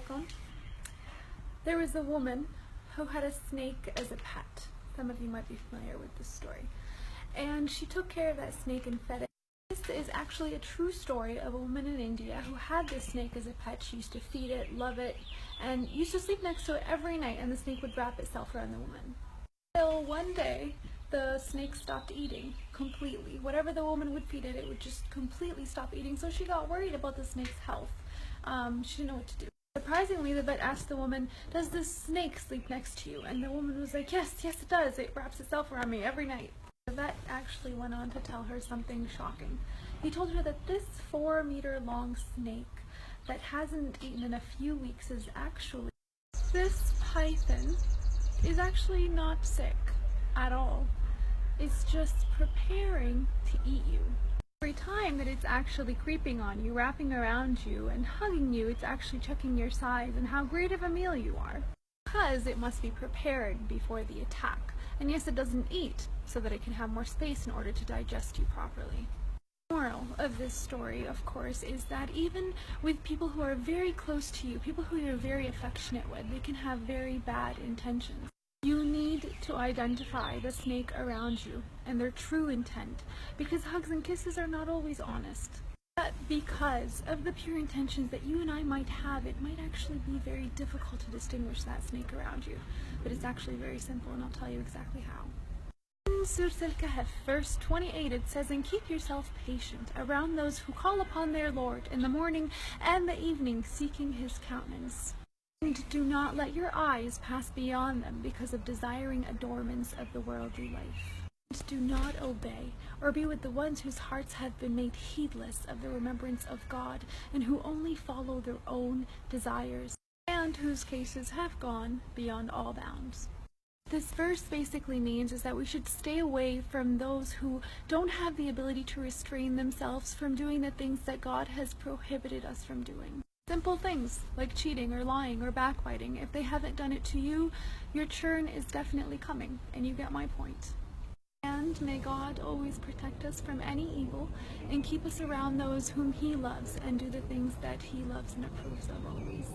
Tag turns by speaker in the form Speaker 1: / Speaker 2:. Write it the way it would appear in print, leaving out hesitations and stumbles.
Speaker 1: alaikum. There was a woman who had a snake as a pet. Some of you might be familiar with this story. And she took care of that snake and fed it. This is actually a true story of a woman in India who had this snake as a pet. She used to feed it, love it, and used to sleep next to it every night, and the snake would wrap itself around the woman. Until one day, the snake stopped eating completely. Whatever the woman would feed it, it would just completely stop eating. So she got worried about the snake's health. She didn't know what to do. Surprisingly, the vet asked the woman, "Does this snake sleep next to you?" And the woman was like, yes, it does. It wraps itself around me every night. The vet actually went on to tell her something shocking. He told her that this 4-meter long snake that hasn't eaten in a few weeks is actually, this python is actually not sick at all. It's just preparing to eat you. Every time that it's actually creeping on you, wrapping around you and hugging you, it's actually checking your size and how great of a meal you are. Because it must be prepared before the attack. And yes, it doesn't eat so that it can have more space in order to digest you properly. The moral of this story, of course, is that even with people who are very close to you, people who you're very affectionate with, they can have very bad intentions. You need to identify the snake around you and their true intent, because hugs and kisses are not always honest. But because of the pure intentions that you and I might have, it might actually be very difficult to distinguish that snake around you. But it's actually very simple, and I'll tell you exactly how. In Surah Al-Kahf, verse 28, it says, "And keep yourself patient around those who call upon their Lord in the morning and the evening, seeking His countenance. And do not let your eyes pass beyond them because of desiring adornments of the worldly life. And do not obey or be with the ones whose hearts have been made heedless of the remembrance of God, and who only follow their own desires, and whose cases have gone beyond all bounds." This verse basically means is that we should stay away from those who don't have the ability to restrain themselves from doing the things that God has prohibited us from doing. Simple things like cheating or lying or backbiting. If they haven't done it to you, your turn is definitely coming, and you get my point. And may God always protect us from any evil and keep us around those whom He loves and do the things that He loves and approves of always.